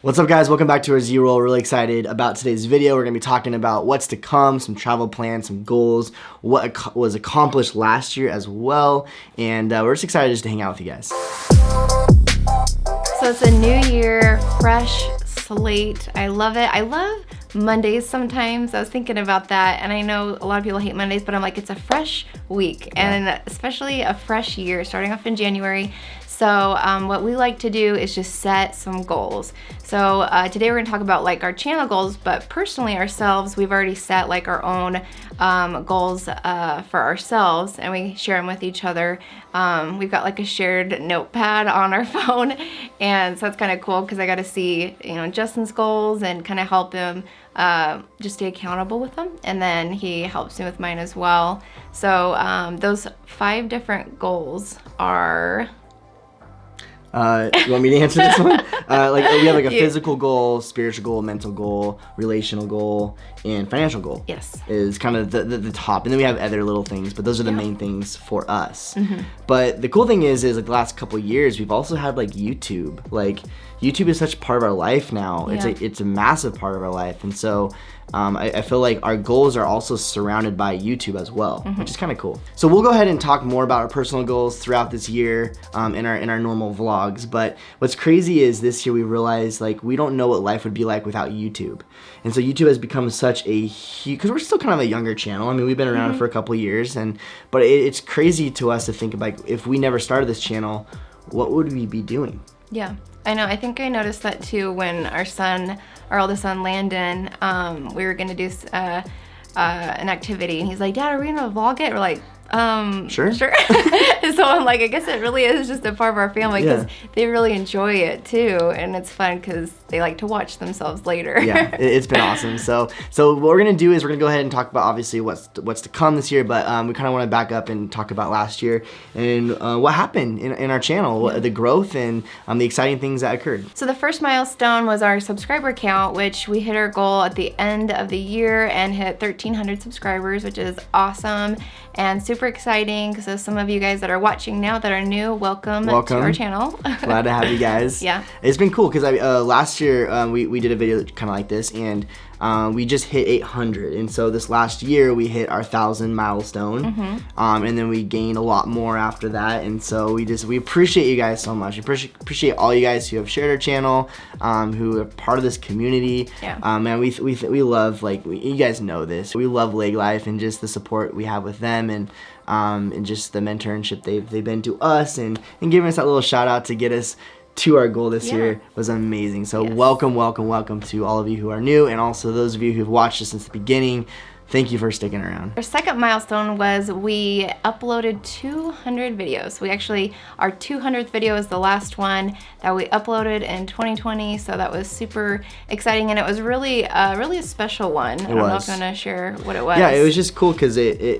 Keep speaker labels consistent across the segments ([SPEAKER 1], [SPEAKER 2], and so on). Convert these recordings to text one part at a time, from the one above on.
[SPEAKER 1] What's up, guys? Welcome back to our Z Roll. Really excited about today's video. We're going to be talking about what's to come, some travel plans, some goals, what was accomplished last year as well, and we're just excited just to hang out with you guys.
[SPEAKER 2] So it's a new year, fresh slate. I love it. I love Mondays sometimes. I was thinking about that, and I know a lot of people hate Mondays, but I'm like, it's a fresh week, and especially a fresh year starting off in January. So what we like to do is just set some goals. So today we're gonna talk about like our channel goals, but personally ourselves, we've already set like our own goals for ourselves, and we share them with each other. We've got like a shared notepad on our phone, and so it's kind of cool because I got to see, Justin's goals and kind of help him just stay accountable with them, and then he helps me with mine as well. So those 5 different goals are...
[SPEAKER 1] you want me to answer this one? We have like a physical goal, spiritual goal, mental goal, relational goal, and financial goal.
[SPEAKER 2] Yes. Is
[SPEAKER 1] kind of the top. And then we have other little things, but those are the main things for us. But the cool thing is like the last couple of years, we've also had like YouTube. Like YouTube is such a part of our life now. It's a massive part of our life. And so I feel like our goals are also surrounded by YouTube as well, which is kind of cool. So we'll go ahead and talk more about our personal goals throughout this year in our normal vlogs. But what's crazy is this year we realized like we don't know what life would be like without YouTube. And so YouTube has become such a huge, because we're still kind of a younger channel. I mean, we've been around for a couple of years, but it's crazy to us to think about if we never started this channel, what would we be doing?
[SPEAKER 2] Yeah, I know. I think I noticed that too when our oldest son, Landon, we were gonna do an activity, and he's like, "Dad, are we gonna vlog it?" We're like, sure. So I'm like, I guess it really is just a part of our family because they really enjoy it too, and it's fun because they like to watch themselves later.
[SPEAKER 1] Yeah, it's been awesome. So what we're gonna do is we're gonna go ahead and talk about obviously what's to come this year, but we kind of want to back up and talk about last year and what happened in our channel, the growth and the exciting things that occurred.
[SPEAKER 2] So the first milestone was our subscriber count, which we hit our goal at the end of the year and hit 1,300 subscribers, which is awesome and super exciting. So some of you guys that are watching now that are new, welcome to our channel.
[SPEAKER 1] Glad to have you guys.
[SPEAKER 2] Yeah,
[SPEAKER 1] it's been cool because last year we did a video kind of like this, and we just hit 800, and so this last year we hit our 1,000 milestone, and then we gained a lot more after that, and so we appreciate you guys so much. We appreciate all you guys who have shared our channel, who are part of this community. Man, we love, like, you guys know this, we love Leg Life and just the support we have with them, and just the mentorship they've been to us, and giving us that little shout out to get us to our goal this year was amazing. So welcome to all of you who are new, and also those of you who've watched us since the beginning. Thank you for sticking around.
[SPEAKER 2] Our second milestone was we uploaded 200 videos. Our 200th video is the last one that we uploaded in 2020, so that was super exciting, and it was really a special one. I don't know if I'm gonna share what it was.
[SPEAKER 1] Yeah, it was just cool because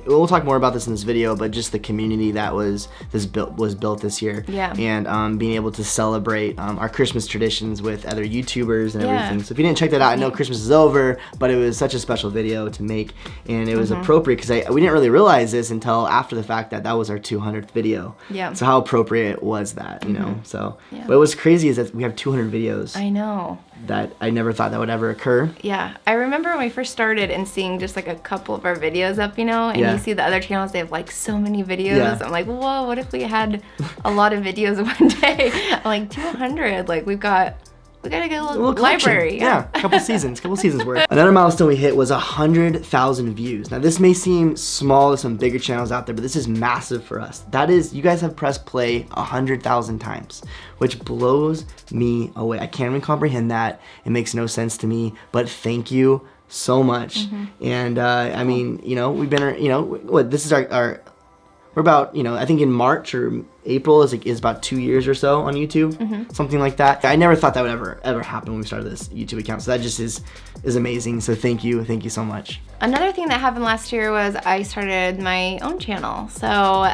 [SPEAKER 1] we'll talk more about this in this video, but just the community that was built this year.
[SPEAKER 2] Yeah.
[SPEAKER 1] And being able to celebrate our Christmas traditions with other YouTubers and everything. So if you didn't check that out, I know Christmas is over, but it was such a special video to make. And it was appropriate because we didn't really realize this until after the fact that was our 200th video.
[SPEAKER 2] Yeah.
[SPEAKER 1] So how appropriate was that, you know? So, but what's crazy is that we have 200 videos.
[SPEAKER 2] I know.
[SPEAKER 1] That I never thought that would ever occur.
[SPEAKER 2] Yeah, I remember when we first started and seeing just like a couple of our videos up, and you see the other channels, they have like so many videos. Yeah. I'm like, whoa, what if we had a lot of videos one day? I'm like, 200, like we gotta get a little library.
[SPEAKER 1] Yeah, a couple seasons worth. Another milestone we hit was 100,000 views. Now this may seem small to some bigger channels out there, but this is massive for us. That is, you guys have pressed play 100,000 times, which blows me away. I can't even comprehend that. It makes no sense to me, but thank you so much. And I mean, we've been, this is our we're about, I think in March or April is about 2 years or so on YouTube, something like that. I never thought that would ever happen when we started this YouTube account, so that just is amazing. So thank you so much.
[SPEAKER 2] Another thing that happened last year was I started my own channel, so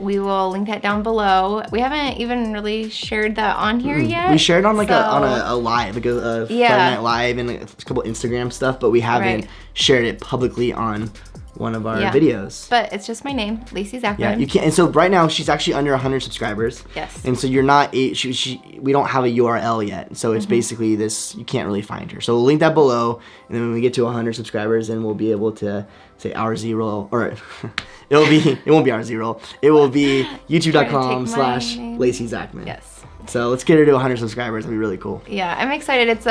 [SPEAKER 2] we will link that down below. We haven't even really shared that on here yet.
[SPEAKER 1] We shared on a live, like a Friday Night Live, and a couple Instagram stuff, but we haven't shared it publicly on one of our videos.
[SPEAKER 2] But it's just my name, Lacey Zachman.
[SPEAKER 1] Yeah, you can. And so right now she's actually under 100 subscribers.
[SPEAKER 2] Yes.
[SPEAKER 1] And so you're not we don't have a URL yet. So it's basically this. You can't really find her. So we'll link that below, and then when we get to 100 subscribers, then we'll be able to say our Z Roll, or it won't be our Z Roll. It will be youtube.com/Lacey Zachman.
[SPEAKER 2] Yes.
[SPEAKER 1] So let's get her to 100 subscribers. That'd be really cool.
[SPEAKER 2] Yeah, I'm excited. It's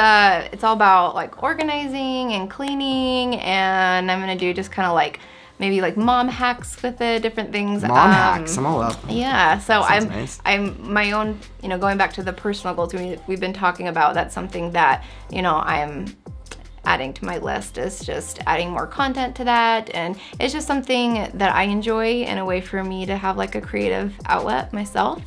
[SPEAKER 2] all about like organizing and cleaning, and I'm gonna do just kind of like maybe like mom hacks with it, different things.
[SPEAKER 1] Mom hacks, I'm all up.
[SPEAKER 2] Yeah, so
[SPEAKER 1] Nice.
[SPEAKER 2] I'm my own, going back to the personal goals we've been talking about. That's something that I'm adding to my list, is just adding more content to that, and it's just something that I enjoy and a way for me to have like a creative outlet myself.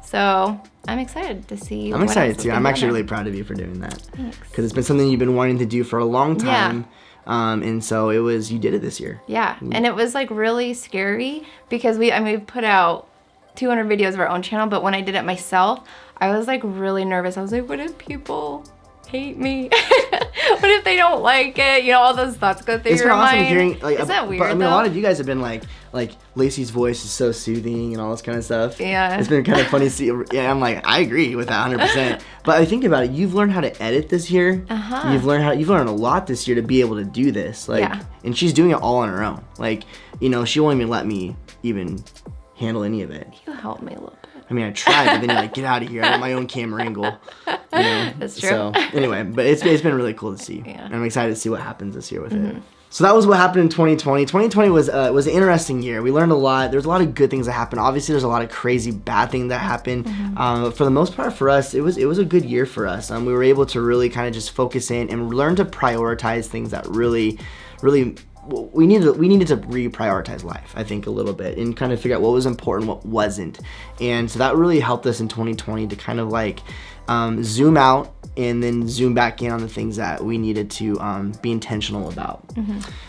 [SPEAKER 2] So I'm excited to see.
[SPEAKER 1] I'm excited too. I'm actually really proud of you for doing that.
[SPEAKER 2] Thanks.
[SPEAKER 1] Because it's been something you've been wanting to do for a long time. Yeah. And so you did it this year.
[SPEAKER 2] Yeah. And it was like really scary because we've put out 200 videos of our own channel, but when I did it myself, I was like really nervous. I was like, what if people hate me? What if they don't like it? All those thoughts go through your mind.
[SPEAKER 1] It's awesome hearing,
[SPEAKER 2] Is that weird?
[SPEAKER 1] But, a lot of you guys have been like Lacey's voice is so soothing and all this kind of stuff.
[SPEAKER 2] Yeah.
[SPEAKER 1] It's been kind of funny to see. Yeah, I'm like, I agree with that 100%. But I think about it. You've learned how to edit this year.
[SPEAKER 2] Uh-huh.
[SPEAKER 1] You've learned a lot this year to be able to do this. And she's doing it all on her own. She won't even let me even handle any of it.
[SPEAKER 2] You help me a little bit.
[SPEAKER 1] I mean, I tried, but then you're like, get out of here. I want my own camera angle.
[SPEAKER 2] That's true.
[SPEAKER 1] So anyway, but it's been really cool to see.
[SPEAKER 2] Yeah.
[SPEAKER 1] And I'm excited to see what happens this year with it. So that was what happened in 2020. 2020 was an interesting year. We learned a lot. There's a lot of good things that happened. Obviously, there's a lot of crazy bad things that happened. For the most part, for us, it was a good year for us. We were able to really kind of just focus in and learn to prioritize things that really we needed to reprioritize life, I think, a little bit, and kind of figure out what was important, what wasn't. And so that really helped us in 2020 to kind of zoom out and then zoom back in on the things that we needed to be intentional about.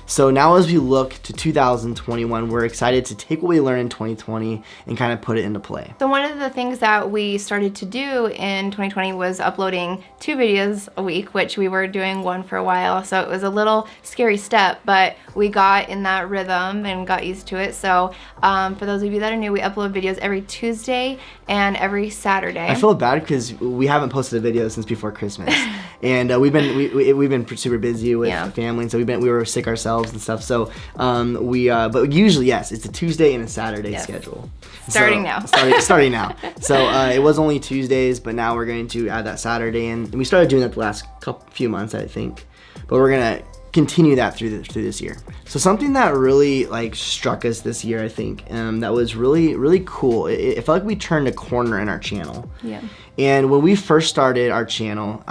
[SPEAKER 1] So now as we look to 2021, we're excited to take what we learned in 2020 and kind of put it into play.
[SPEAKER 2] So one of the things that we started to do in 2020 was uploading 2 videos a week, which we were doing one for a while. So it was a little scary step, but we got in that rhythm and got used to it. So for those of you that are new, we upload videos every Tuesday and every Saturday.
[SPEAKER 1] I feel bad because we haven't posted a video since before Christmas, and we've been super busy with the family, and so we were sick ourselves and stuff. So but usually, yes, it's a Tuesday and a Saturday schedule.
[SPEAKER 2] Starting now.
[SPEAKER 1] Starting now. So it was only Tuesdays, but now we're going to add that Saturday, and we started doing that the last few months, I think. But we're gonna continue that through this year. So something that really struck us this year, I think, that was really, really cool. It felt like we turned a corner in our channel.
[SPEAKER 2] Yeah.
[SPEAKER 1] And when we first started our channel,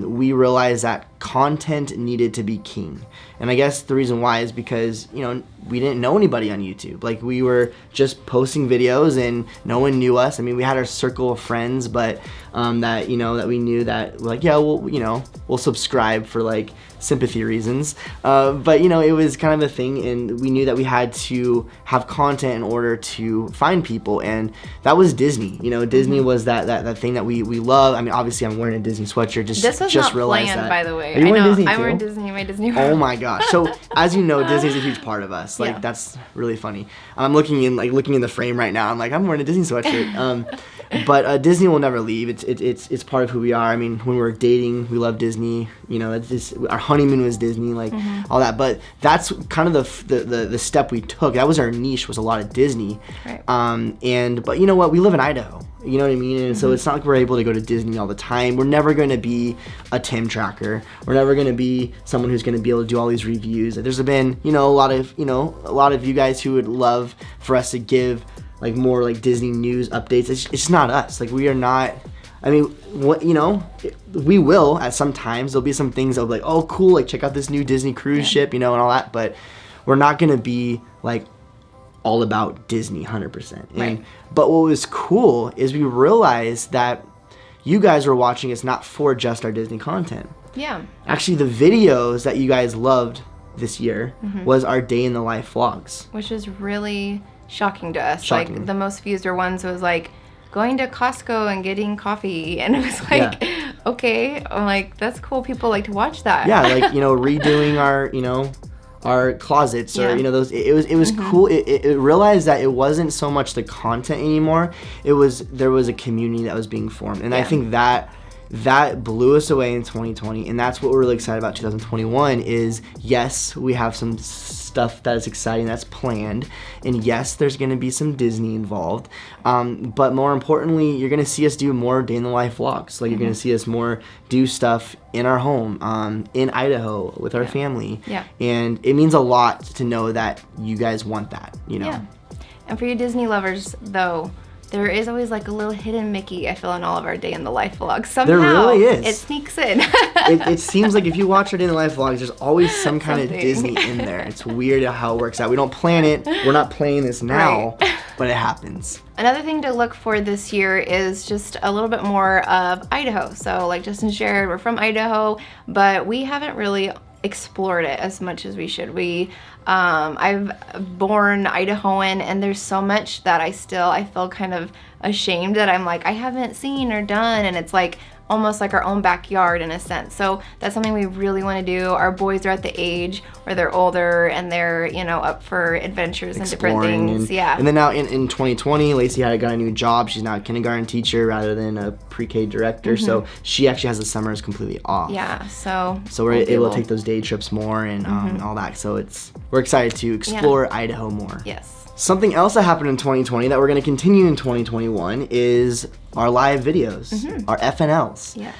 [SPEAKER 1] we realized that content needed to be king. And I guess the reason why is because, we didn't know anybody on YouTube. We were just posting videos and no one knew us. I mean, we had our circle of friends, but that we knew that we'll subscribe for sympathy reasons. But it was kind of a thing, and we knew that we had to have content in order to find people, and that was Disney. Disney was that thing that we love. I mean, obviously I'm wearing a Disney sweatshirt.
[SPEAKER 2] This was
[SPEAKER 1] just
[SPEAKER 2] not
[SPEAKER 1] realized
[SPEAKER 2] planned,
[SPEAKER 1] that.
[SPEAKER 2] by the way.
[SPEAKER 1] Are you wearing Disney too?
[SPEAKER 2] I'm wearing Disney, my Disney.
[SPEAKER 1] Oh my gosh. So as you know, Disney's a huge part of us. That's really funny. I'm looking in the frame right now. I'm wearing a Disney sweatshirt. But Disney will never leave. It's part of who we are. I mean, when we were dating, we loved Disney. Our honeymoon was Disney, all that. But that's kind of the step we took. That was our niche, was a lot of Disney.
[SPEAKER 2] Right.
[SPEAKER 1] But you know what? We live in Idaho. You know what I mean? And so it's not like we're able to go to Disney all the time. We're never going to be a Tim Tracker. We're never going to be someone who's going to be able to do all these reviews. There's been, a lot of you guys who would love for us to give more Disney news updates. It's not us. We are not. I mean, we will at some times. There'll be some things that'll be oh cool, check out this new Disney cruise ship, and all that. But we're not going to be all about Disney 100%.
[SPEAKER 2] Right.
[SPEAKER 1] But what was cool is we realized that you guys were watching us not for just our Disney content.
[SPEAKER 2] Yeah.
[SPEAKER 1] Actually, the videos that you guys loved this year was our day in the life vlogs.
[SPEAKER 2] Which is really shocking to us.
[SPEAKER 1] Shocking.
[SPEAKER 2] The most viewed ones was going to Costco and getting coffee, and it was okay. I'm that's cool. People like to watch that.
[SPEAKER 1] Yeah, redoing our closets or those. It was cool. It realized that it wasn't so much the content anymore. There was a community that was being formed, and I think that blew us away in 2020, and that's what we're really excited about 2021 is, yes, we have some stuff that is exciting that's planned, and yes, there's going to be some Disney involved, but more importantly, you're going to see us do more day in the life vlogs. Like, you're going to see us more do stuff in our home, in Idaho with our family, and it means a lot to know that you guys want that,
[SPEAKER 2] And for you Disney lovers, though, there is always like a little hidden Mickey, I feel, in all of our day in the life vlogs. Somehow,
[SPEAKER 1] there really is.
[SPEAKER 2] It sneaks in.
[SPEAKER 1] it seems like if you watch our day in the life vlogs, there's always some kind of Disney in there. It's weird how it works out. We don't plan it. We're not playing this now, but it happens.
[SPEAKER 2] Another thing to look for this year is just a little bit more of Idaho. So like Justin shared, we're from Idaho, but we haven't really explored it as much as we should. I've born Idahoan, and there's so much that I feel kind of ashamed that I'm like, I haven't seen or done, and it's like almost like our own backyard in a sense. So that's something we really want to do. Our boys are at the age where they're older and they're, up for adventures and different things.
[SPEAKER 1] And then now in 2020, Lacey got a new job. She's now a kindergarten teacher rather than a pre-K director. So she actually has the summers completely off.
[SPEAKER 2] Yeah, so
[SPEAKER 1] we're able to take those day trips more and all that. So we're excited to explore Idaho more.
[SPEAKER 2] Yes.
[SPEAKER 1] Something else that happened in 2020 that we're going to continue in 2021 is our live videos, our FNLs.
[SPEAKER 2] Yes.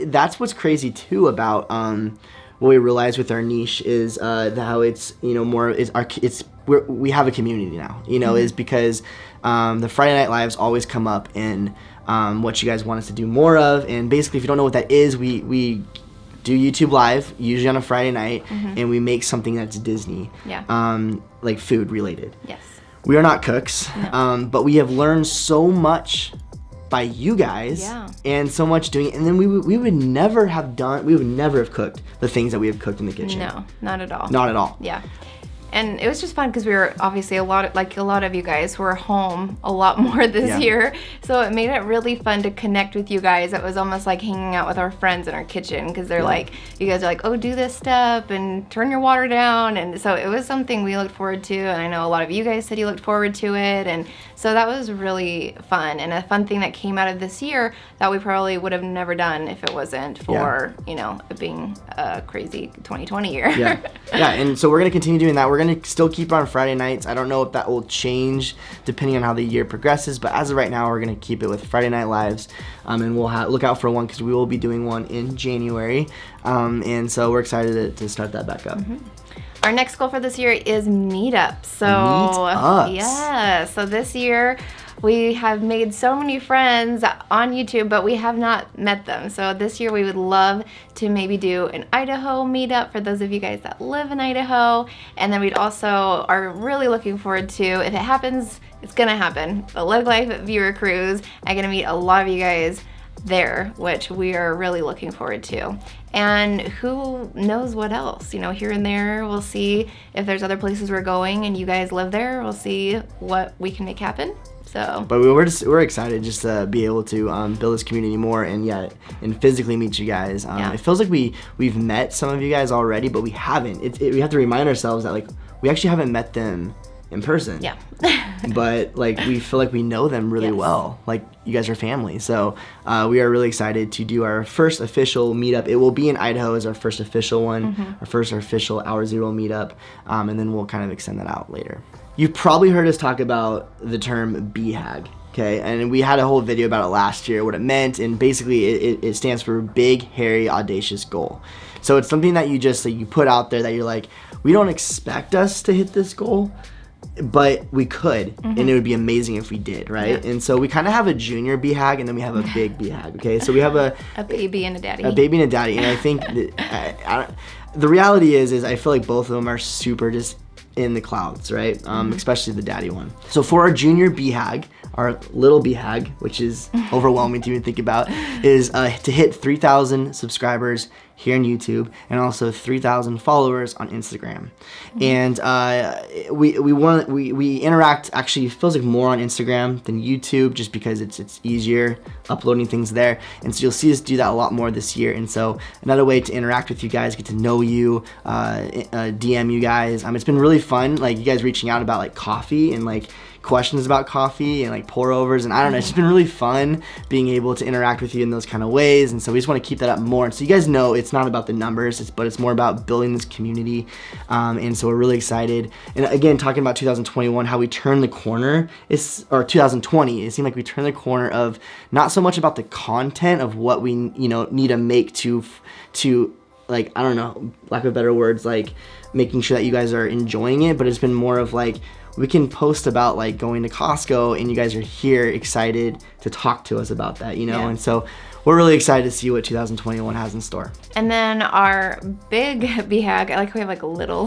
[SPEAKER 1] That's what's crazy too about what we realized with our niche is how it's we have a community now. Is because the Friday Night Lives always come up in what you guys want us to do more of, and basically if you don't know what that is, we do YouTube Live, usually on a Friday night, and we make something that's Disney, like food related.
[SPEAKER 2] Yes.
[SPEAKER 1] We are not cooks, but we have learned so much by you guys, and so much doing it. And then we would never have cooked the things that we have cooked in the kitchen.
[SPEAKER 2] No, not at all.
[SPEAKER 1] Not at all.
[SPEAKER 2] Yeah. And it was just fun because we were obviously a lot of you guys were home a lot more this year. So it made it really fun to connect with you guys. It was almost like hanging out with our friends in our kitchen because they're like, you guys are like, oh, do this step and turn your water down. And so it was something we looked forward to. And I know a lot of you guys said you looked forward to it. And so that was really fun, and a fun thing that came out of this year that we probably would have never done if it wasn't for, it being a crazy 2020 year.
[SPEAKER 1] Yeah, and so we're going to continue doing that. We're going to still keep it on Friday nights. I don't know if that will change depending on how the year progresses, but as of right now, we're going to keep it with Friday Night Lives, and we'll look out for one because we will be doing one in January, and so we're excited to start that back up.
[SPEAKER 2] Our next goal for this year is Meetup. So
[SPEAKER 1] Meetups.
[SPEAKER 2] Yeah, so this year we have made so many friends on YouTube, but we have not met them. So this year we would love to maybe do an Idaho meetup for those of you guys that live in Idaho. And then we'd also are really looking forward to, if it happens, it's gonna happen, the Live Life Viewer Cruise. I'm gonna meet a lot of you guys there, which we are really looking forward to. And who knows what else, here and there. We'll see if there's other places we're going and you guys live there. We'll see what we can make happen. So,
[SPEAKER 1] but we're excited just to be able to build this community more and physically meet you guys. It feels like we've met some of you guys already, but we haven't. We have to remind ourselves that we actually haven't met them in person.
[SPEAKER 2] Yeah.
[SPEAKER 1] But we feel like we know them really well. Like, you guys are family. So we are really excited to do our first official meetup. It will be in Idaho as our first official one, our first official Our Z Roll meetup, and then we'll kind of extend that out later. You've probably heard us talk about the term Bhag, okay? And we had a whole video about it last year, what it meant, and basically it stands for Big, Hairy, Audacious Goal. So it's something that you put out there that you're like, we don't expect us to hit this goal, but we could, and it would be amazing if we did, right? And so we kind of have a junior Bhag, and then we have a big Bhag, okay? So we have a
[SPEAKER 2] baby and a daddy.
[SPEAKER 1] A baby and a daddy, and I think that, the reality is I feel like both of them are super just in the clouds, right? Especially the daddy one. So for our junior Bhag, our little Bhag, which is overwhelming to even think about, is to hit 3,000 subscribers here on YouTube and also 3,000 followers on Instagram. And we interact, actually feels like more on Instagram than YouTube, just because it's easier uploading things there. And so you'll see us do that a lot more this year. And so another way to interact with you guys, get to know you, DM you guys. It's been really fun, like you guys reaching out about like coffee and like questions about coffee and like pour overs, and I don't know, it's just been really fun being able to interact with you in those kind of ways. And so we just want to keep that up more. And so you guys know it's not about the numbers, but it's more about building this community. And so we're really excited. And again, talking about 2021, how we turned the corner, or 2020, it seemed like we turned the corner of not so much about the content of what we need to make to like, I don't know, lack of better words, like making sure that you guys are enjoying it, but it's been more of like, we can post about like going to Costco and you guys are here excited to talk to us about that,
[SPEAKER 2] Yeah.
[SPEAKER 1] And so we're really excited to see what 2021 has in store.
[SPEAKER 2] And then our big Bhag, I like how we have like a little.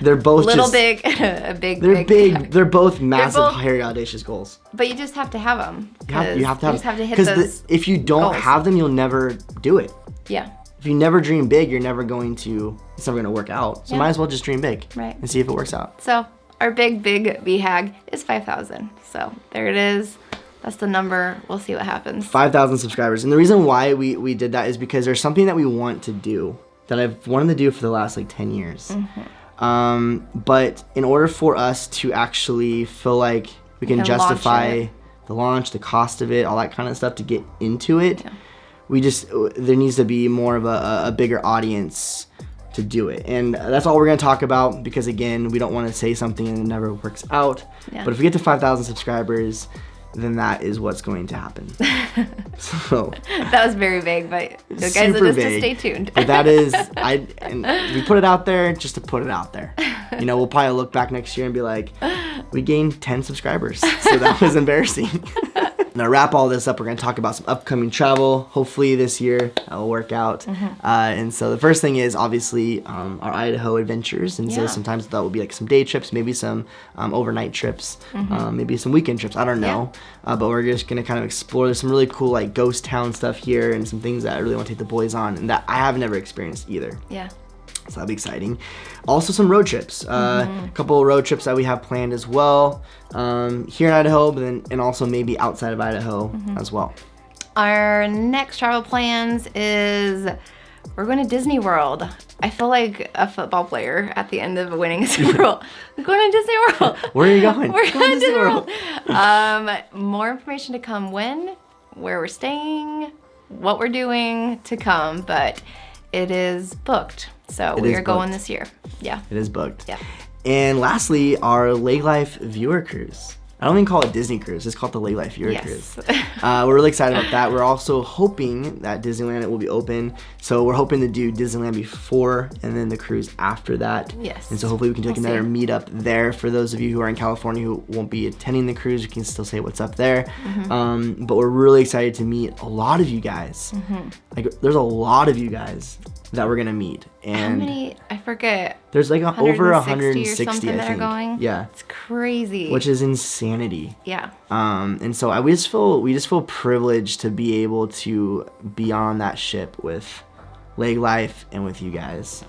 [SPEAKER 1] They're both
[SPEAKER 2] little big, a big.
[SPEAKER 1] They're big.
[SPEAKER 2] Bhag.
[SPEAKER 1] They're both massive, hairy, audacious goals.
[SPEAKER 2] But you just have to have them.
[SPEAKER 1] You have to have.
[SPEAKER 2] You just have to hit
[SPEAKER 1] because
[SPEAKER 2] those.
[SPEAKER 1] if you don't
[SPEAKER 2] goals.
[SPEAKER 1] have them, you'll never do it.
[SPEAKER 2] Yeah.
[SPEAKER 1] If you never dream big, you're never going to. It's never going to work out. So
[SPEAKER 2] Yeah.
[SPEAKER 1] might as well just dream big,
[SPEAKER 2] Right.
[SPEAKER 1] and see if it works out.
[SPEAKER 2] So our big Bhag is 5,000. So there it is. That's the number. We'll see what happens.
[SPEAKER 1] 5,000 subscribers. And the reason why we did that is because there's something that we want to do that I've wanted to do for the last like 10 years. But in order for us to actually feel like we can justify the launch, the cost of it, all that kind of stuff to get into it, there needs to be more of a bigger audience to do it. And that's all we're going to talk about, because again, we don't want to say something and it never works out.
[SPEAKER 2] Yeah.
[SPEAKER 1] But if we get to 5,000 subscribers, then that is what's going to happen. So
[SPEAKER 2] That was very vague, but you guys
[SPEAKER 1] super
[SPEAKER 2] will just
[SPEAKER 1] vague.
[SPEAKER 2] stay tuned.
[SPEAKER 1] But that is, and we put it out there just to put it out there. We'll probably look back next year and be like, we gained 10 subscribers. So that was embarrassing. Now, to wrap all this up, we're going to talk about some upcoming travel. Hopefully this year that will work out. And so the first thing is obviously our Idaho Adventures. And so sometimes that will be like some day trips, maybe some overnight trips, maybe some weekend trips. I don't know. But we're just going to kind of explore. There's some really cool like ghost town stuff here and some things that I really want to take the boys on and that I have never experienced either.
[SPEAKER 2] Yeah.
[SPEAKER 1] So that'll be exciting. Also some road trips. A couple of road trips that we have planned as well here in Idaho, but then and also maybe outside of Idaho as well.
[SPEAKER 2] Our next travel plans is we're going to Disney World. I feel like a football player at the end of winning a Super Bowl. We're going to Disney World.
[SPEAKER 1] Where are you going?
[SPEAKER 2] We're going to Disney World. More information to come when, where we're staying, what we're doing to come, but it is booked. So we are going this year. Yeah.
[SPEAKER 1] It is booked.
[SPEAKER 2] Yeah.
[SPEAKER 1] And lastly, our Lake Life viewer cruise. I don't even call it Disney Cruise. It's called the Lake Life Viewer Cruise. We're really excited about that. We're also hoping that Disneyland will be open. So we're hoping to do Disneyland before and then the cruise after that.
[SPEAKER 2] Yes.
[SPEAKER 1] And so hopefully we can do another meetup there. For those of you who are in California who won't be attending the cruise, we can still say what's up there. But we're really excited to meet a lot of you guys. Like there's a lot of you guys that we're gonna meet. And
[SPEAKER 2] how many? I forget.
[SPEAKER 1] There's like over 160
[SPEAKER 2] or something
[SPEAKER 1] I
[SPEAKER 2] that
[SPEAKER 1] think.
[SPEAKER 2] are going.
[SPEAKER 1] Yeah.
[SPEAKER 2] It's crazy.
[SPEAKER 1] Which is insanity.
[SPEAKER 2] Yeah.
[SPEAKER 1] And so we just feel privileged to be able to be on that ship with Lake Life and with you guys.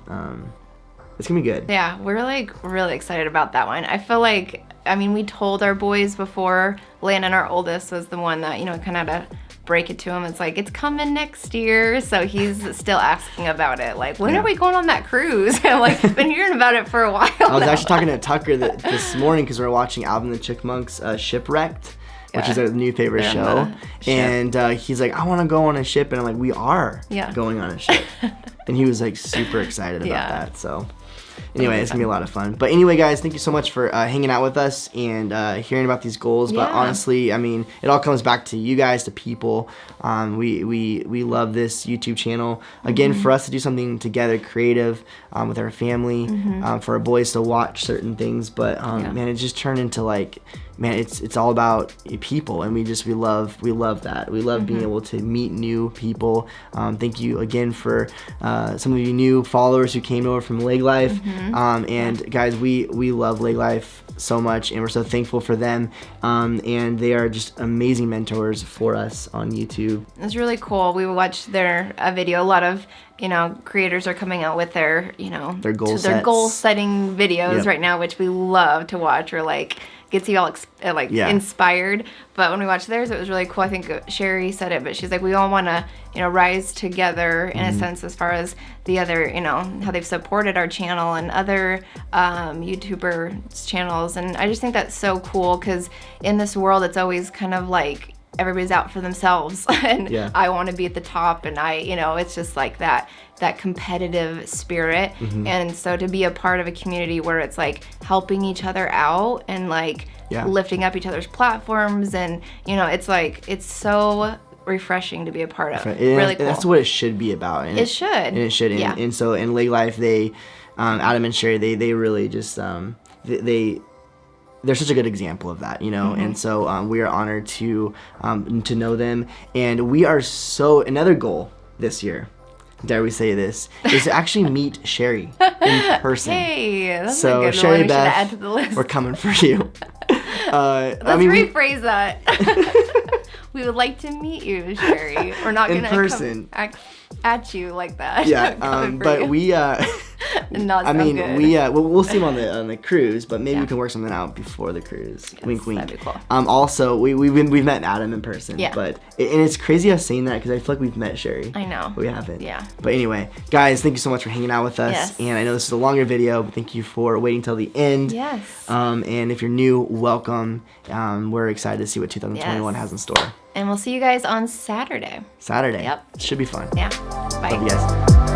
[SPEAKER 1] It's gonna be good.
[SPEAKER 2] Yeah, we're like really excited about that one. I feel like, we told our boys before. Landon, our oldest, was the one that kind of had to break it to him. It's like, it's coming next year. So he's still asking about it. Like, when are we going on that cruise? I'm like, been hearing about it for a while
[SPEAKER 1] I was
[SPEAKER 2] now.
[SPEAKER 1] actually talking to Tucker this morning because we were watching Alvin and the Chipmunks Shipwrecked, which is our new favorite show. And he's like, I want to go on a ship. And I'm like, we are going on a ship. And he was like super excited about that. So anyway, it's gonna be a lot of fun. But anyway, guys, thank you so much for hanging out with us and hearing about these goals. But honestly, it all comes back to you guys, to people. We love this YouTube channel. Again, for us to do something together, creative, with our family, for our boys to watch certain things. But man, it just turned into like, man, it's all about people, and we love that. We love being able to meet new people. Thank you again for some of you new followers who came over from Lake Life. And guys, we love Lake Life so much, and we're so thankful for them. And they are just amazing mentors for us on YouTube.
[SPEAKER 2] It's really cool. We watched their video. A lot of creators are coming out with their
[SPEAKER 1] their goal
[SPEAKER 2] setting videos right now, which we love to watch. Or gets you all inspired. But when we watched theirs, it was really cool. I think Sherry said it, but she's like, we all want to rise together in a sense, as far as the other how they've supported our channel and other YouTuber channels. And I just think that's so cool, because in this world, it's always kind of like everybody's out for themselves, and I want to be at the top, and it's just like that competitive spirit. And so to be a part of a community where it's like helping each other out and lifting up each other's platforms, and it's so refreshing to be a part of. Really cool.
[SPEAKER 1] That's what it should be about. And
[SPEAKER 2] it should.
[SPEAKER 1] And so in Lake Life, they Adam and Sherry, they really just they're such a good example of that, and so we are honored to know them. And we are another goal this year, dare we say this, is to actually meet Sherry in person.
[SPEAKER 2] Hey, that's
[SPEAKER 1] so
[SPEAKER 2] a good
[SPEAKER 1] Sherry
[SPEAKER 2] one.
[SPEAKER 1] Beth,
[SPEAKER 2] we should add to the list.
[SPEAKER 1] We're coming for you.
[SPEAKER 2] Let's rephrase that. We would like to meet you, Sherry. We're not going to come at you like that.
[SPEAKER 1] Yeah, but we we'll see them on the cruise, but maybe we can work something out before the cruise. Yes, wink, wink.
[SPEAKER 2] That'd be cool.
[SPEAKER 1] Also, we've met Adam in person.
[SPEAKER 2] Yeah.
[SPEAKER 1] But and it's crazy us saying that, because I feel like we've met Sherry.
[SPEAKER 2] I know.
[SPEAKER 1] But we haven't.
[SPEAKER 2] Yeah.
[SPEAKER 1] But anyway, guys, thank you so much for hanging out with us.
[SPEAKER 2] Yes.
[SPEAKER 1] And I know this is a longer video, but thank you for waiting till the end.
[SPEAKER 2] Yes.
[SPEAKER 1] And if you're new, welcome. We're excited to see what 2021 has in store.
[SPEAKER 2] And we'll see you guys on Saturday.
[SPEAKER 1] Yep. Should be fun.
[SPEAKER 2] Yeah. Bye.
[SPEAKER 1] Love you guys.